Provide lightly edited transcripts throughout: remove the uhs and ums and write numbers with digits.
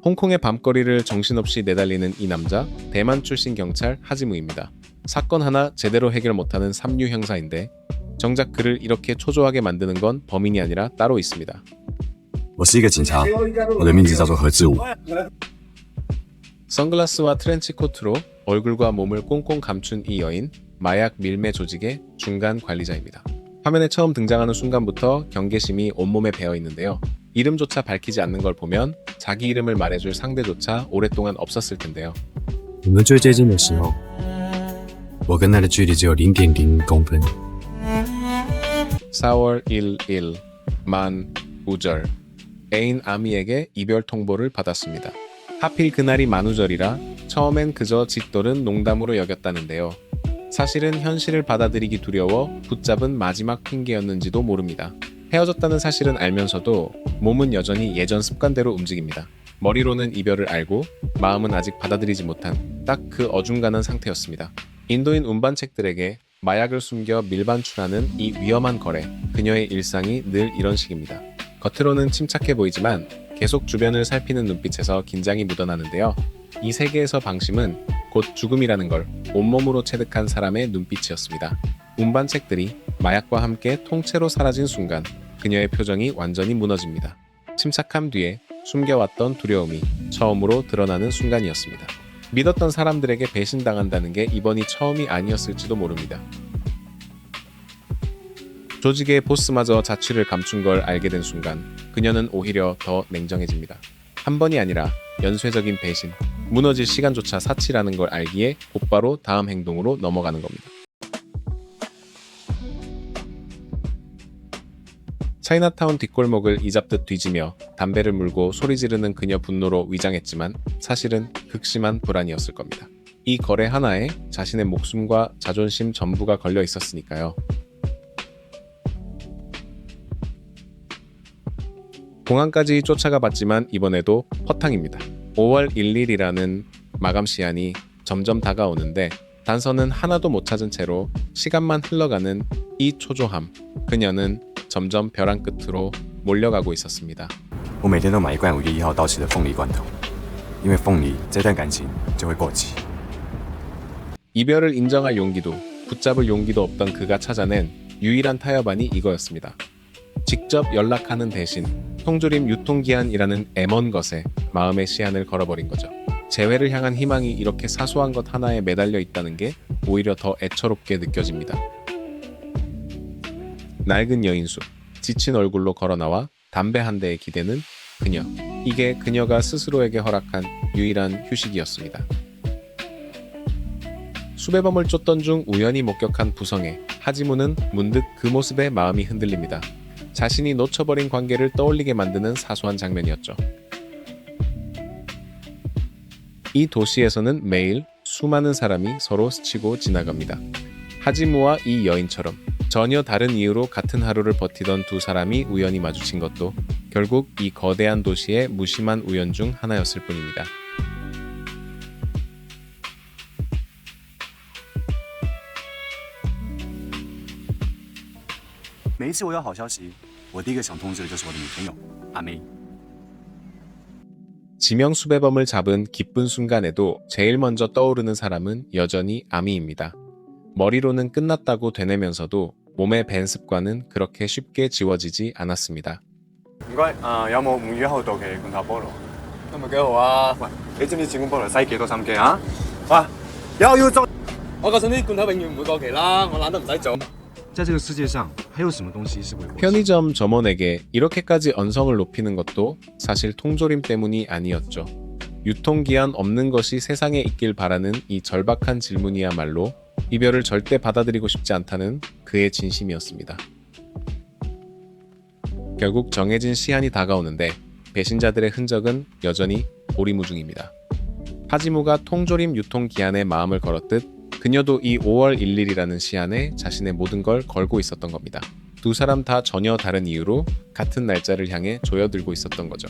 홍콩의 밤거리를 정신없이 내달리는 이 남자, 대만 출신 경찰 하지무입니다. 사건 하나 제대로 해결 못하는 삼류 형사인데 정작 그를 이렇게 초조하게 만드는 건 범인이 아니라 따로 있습니다. 我是一个警察，我的名字叫做何志武。 선글라스와 트렌치코트로 얼굴과 몸을 꽁꽁 감춘 이 여인, 마약 밀매 조직의 중간 관리자입니다. 화면에 처음 등장하는 순간부터 경계심이 온몸에 배어 있는데요. 이름조차 밝히지 않는 걸 보면 자기 이름을 말해줄 상대조차 오랫동안 없었을 텐데요. 我们最接近的时候，我跟他的距离只有0.0公分。 4월 1일 만 우절 애인 아미에게 이별 통보를 받았습니다. 하필 그날이 만우절이라 처음엔 그저 짓돌은 농담으로 여겼다는데요. 사실은 현실을 받아들이기 두려워 붙잡은 마지막 핑계였는지도 모릅니다. 헤어졌다는 사실은 알면서도 몸은 여전히 예전 습관대로 움직입니다. 머리로는 이별을 알고 마음은 아직 받아들이지 못한 딱 그 어중간한 상태였습니다. 인도인 운반책들에게 마약을 숨겨 밀반출하는 이 위험한 거래, 그녀의 일상이 늘 이런 식입니다. 겉으로는 침착해 보이지만 계속 주변을 살피는 눈빛에서 긴장이 묻어나는데요. 이 세계에서 방심은 곧 죽음이라는 걸 온몸으로 체득한 사람의 눈빛이었습니다. 운반책들이 마약과 함께 통째로 사라진 순간 그녀의 표정이 완전히 무너집니다. 침착함 뒤에 숨겨왔던 두려움이 처음으로 드러나는 순간이었습니다. 믿었던 사람들에게 배신당한다는 게 이번이 처음이 아니었을지도 모릅니다. 조직의 보스마저 자취를 감춘 걸 알게 된 순간 그녀는 오히려 더 냉정해집니다. 한 번이 아니라 연쇄적인 배신, 무너질 시간조차 사치라는 걸 알기에 곧바로 다음 행동으로 넘어가는 겁니다. 차이나타운 뒷골목을 이잡듯 뒤지며 담배를 물고 소리 지르는 그녀 분노로 위장했지만 사실은 극심한 불안이었을 겁니다. 이 거래 하나에 자신의 목숨과 자존심 전부가 걸려 있었으니까요. 공항까지 쫓아가 봤지만 이번에도 허탕입니다. 5월 1일이라는 마감 시한이 점점 다가오는데 단서는 하나도 못 찾은 채로 시간만 흘러가는 이 초조함, 그녀는 점점 벼랑 끝으로 몰려가고 있었습니다. 我每天都买一罐5月1号到期的凤梨罐头，因为凤梨这段感情就会过期。 이별을 인정할 용기도 붙잡을 용기도 없던 그가 찾아낸 유일한 타협안이 이거였습니다. 직접 연락하는 대신 통조림 유통기한이라는 애먼 것에 마음의 시한을 걸어버린 거죠. 재회를 향한 희망이 이렇게 사소한 것 하나에 매달려 있다는 게 오히려 더 애처롭게 느껴집니다. 낡은 여인수, 지친 얼굴로 걸어나와 담배 한 대에 기대는 그녀. 이게 그녀가 스스로에게 허락한 유일한 휴식이었습니다. 수배범을 쫓던 중 우연히 목격한 부성애, 하지무는 문득 그 모습에 마음이 흔들립니다. 자신이 놓쳐버린 관계를 떠올리게 만드는 사소한 장면이었죠. 이 도시에서는 매일 수많은 사람이 서로 스치고 지나갑니다. 하지무와 이 여인처럼 전혀 다른 이유로 같은 하루를 버티던 두 사람이 우연히 마주친 것도 결국 이 거대한 도시의 무심한 우연 중 하나였을 뿐입니다. 每一次我有好消息，我第一个想通知的就是我的女朋友阿梅。 지명 수배범을 잡은 기쁜 순간에도 제일 먼저 떠오르는 사람은 여전히 아미입니다. 머리로는 끝났다고 되뇌면서도 몸의 밴 습관은 그렇게 쉽게 지워지지 않았습니다. 唔該，有冇5月1號到期罐頭菠蘿？咁咪幾好啊！喂，你知唔知整罐菠蘿嘥幾多心機啊？喂，又要做？我相信啲罐頭永遠唔會過期啦，我懶得唔使做。在這個世界上，還有什麼東西是會過期？ 편의점 점원에게 이렇게까지 언성을 높이는 것도 사실 통조림 때문이 아니었죠. 유통기한 없는 것이 세상에 있길 바라는 이 절박한 질문이야말로 이별을 절대 받아들이고 싶지 않다는 그의 진심이었습니다. 결국 정해진 시한이 다가오는데 배신자들의 흔적은 여전히 오리무중입니다. 하지무가 통조림 유통기한에 마음을 걸었듯 그녀도 이 5월 1일이라는 시한에 자신의 모든 걸 걸고 있었던 겁니다. 두 사람 다 전혀 다른 이유로 같은 날짜를 향해 조여들고 있었던 거죠.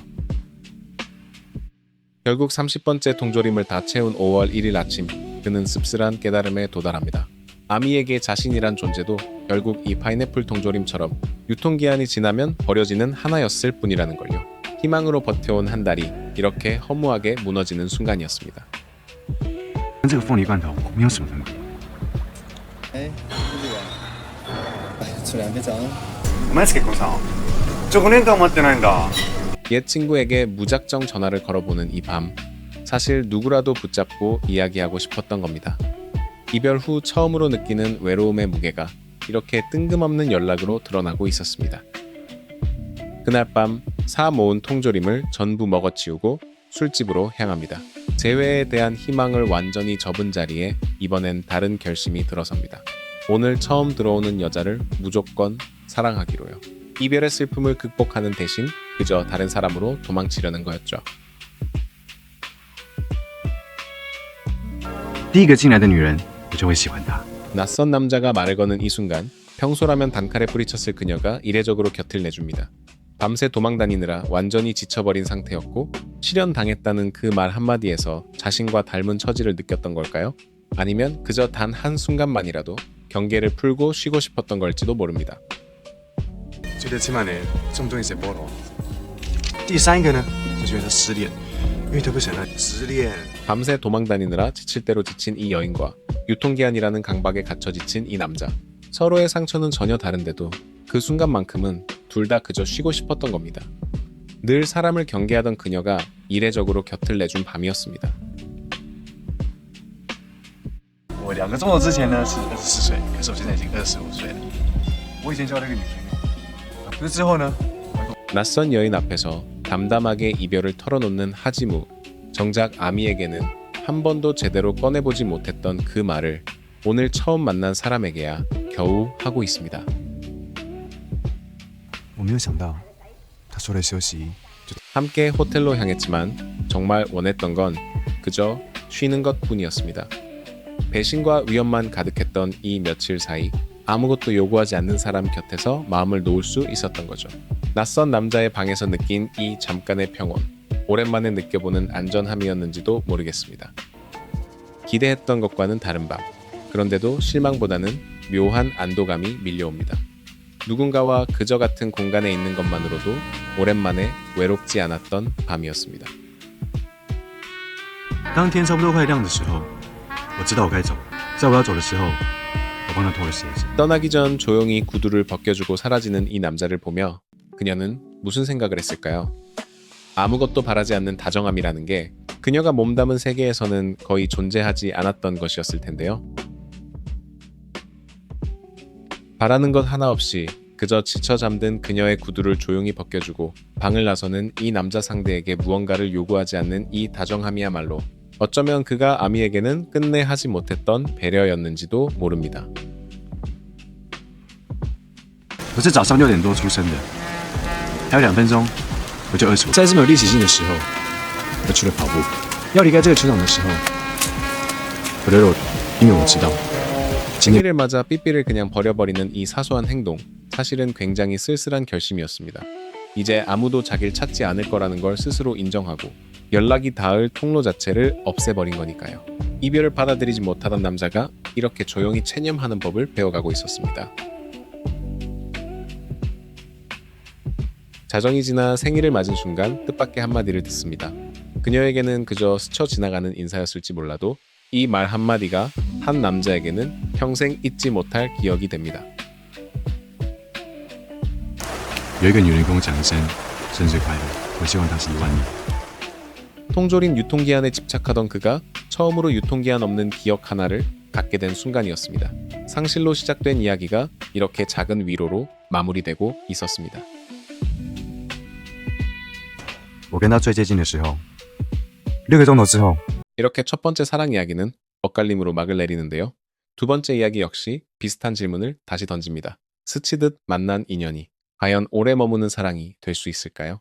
결국 30번째 통조림을 다 채운 5월 1일 아침, 그는 씁쓸한 깨달음에 도달합니다. 아미에게 자신이란 존재도 결국 이 파인애플 통조림처럼 유통기한이 지나면 버려지는 하나였을 뿐이라는 걸요. 희망으로 버텨온 한 달이 이렇게 허무하게 무너지는 순간이었습니다. 跟这个凤梨罐头没有什么分别。哎，这个，哎，出两杯账。お前つけこさ、チョコレートは待ってないんだ。 옛 친구에게 무작정 전화를 걸어보는 이 밤, 사실 누구라도 붙잡고 이야기하고 싶었던 겁니다. 이별 후 처음으로 느끼는 외로움의 무게가 이렇게 뜬금없는 연락으로 드러나고 있었습니다. 그날 밤 사 모은 통조림을 전부 먹어치우고 술집으로 향합니다. 재회에 대한 희망을 완전히 접은 자리에 이번엔 다른 결심이 들어섭니다. 오늘 처음 들어오는 여자를 무조건 사랑하기로요. 이별의 슬픔을 극복하는 대신 그저 다른 사람으로 도망치려는 거였죠. 第一个进来的女人，我就会喜欢她。 낯선 남자가 말을 거는 이 순간 평소라면 단칼에 뿌리쳤을 그녀가 이례적으로 곁을 내줍니다. 밤새 도망다니느라 완전히 지쳐버린 상태였고 실현당했다는 그 말 한마디에서 자신과 닮은 처지를 느꼈던 걸까요? 아니면 그저 단 한순간만이라도 경계를 풀고 쉬고 싶었던 걸지도 모릅니다. 觉得起码呢，重重一些菠萝。第三个呢，就觉得他失恋，因为他不想让你失恋。 밤새 도망다니느라 지칠 대로 지친 이 여인과 유통기한이라는 강박에 갇혀 지친 이 남자. 서로의 상처는 전혀 다른데도 그 순간만큼은 둘 다 그저 쉬고 싶었던 겁니다. 늘 사람을 경계하던 그녀가 이례적으로 곁을 내준 밤이었습니다. 我2个钟头之前呢是24岁，可是我现在已经25岁了。我以前交了一个女朋友，可是之后呢， 낯선 여인 앞에서 담담하게 이별을 털어놓는 하지무. 정작 아미에게는 한 번도 제대로 꺼내보지 못했던 그 말을 오늘 처음 만난 사람에게야 겨우 하고 있습니다. 我没有想到，他说了休息， 함께 호텔로 향했지만 정말 원했던 건 그저 쉬는 것뿐이었습니다. 배신과 위험만 가득했던 이 며칠 사이 아무것도 요구하지 않는 사람 곁에서 마음을 놓을 수 있었던 거죠. 낯선 남자의 방에서 느낀 이 잠깐의 평온, 오랜만에 느껴보는 안전함이었는지도 모르겠습니다. 기대했던 것과는 다른 밤, 그런데도 실망보다는 묘한 안도감이 밀려옵니다. 누군가와 그저 같은 공간에 있는 것만으로도 오랜만에 외롭지 않았던 밤이었습니다. 当天差不多快亮的时候，我知道我该走了。在我要走的时候，我帮他脱了鞋子。 떠나기 전 조용히 구두를 벗겨주고 사라지는 이 남자를 보며 그녀는 무슨 생각을 했을까요? 아무것도 바라지 않는 다정함이라는 게 그녀가 몸담은 세계에서는 거의 존재하지 않았던 것이었을 텐데요. 바라는 것 하나 없이 그저 지쳐 잠든 그녀의 구두를 조용히 벗겨주고 방을 나서는 이 남자 상대에게 무언가를 요구하지 않는 이 다정함이야말로 어쩌면 그가 아미에게는 끝내 하지 못했던 배려였는지도 모릅니다. 我是早上6点多出生的，还有2分钟我就25。在这么有历史性的时候，我去了跑步。要离开这个球场的时候，我的肉，因为我知道。 생일을 맞아 삐삐를 그냥 버려버리는 이 사소한 행동, 사실은 굉장히 쓸쓸한 결심이었습니다. 이제 아무도 자기를 찾지 않을 거라는 걸 스스로 인정하고 연락이 닿을 통로 자체를 없애버린 거니까요. 이별을 받아들이지 못하던 남자가 이렇게 조용히 체념하는 법을 배워가고 있었습니다. 자정이 지나 생일을 맞은 순간 뜻밖의 한마디를 듣습니다. 그녀에게는 그저 스쳐 지나가는 인사였을지 몰라도 이 말 한마디가 한 남자에게는 평생 잊지 못할 기억이 됩니다. 有一个女人跟我讲一声生日快乐，我希望她是1万年。 통조림 유통기한에 집착하던 그가 처음으로 유통기한 없는 기억 하나를 갖게 된 순간이었습니다. 상실로 시작된 이야기가 이렇게 작은 위로로 마무리되고 있었습니다. 我跟她最接近的时候，6个钟头之后。 이렇게 첫 번째 사랑 이야기는 엇갈림으로 막을 내리는데요. 두 번째 이야기 역시 비슷한 질문을 다시 던집니다. 스치듯 만난 인연이 과연 오래 머무는 사랑이 될 수 있을까요?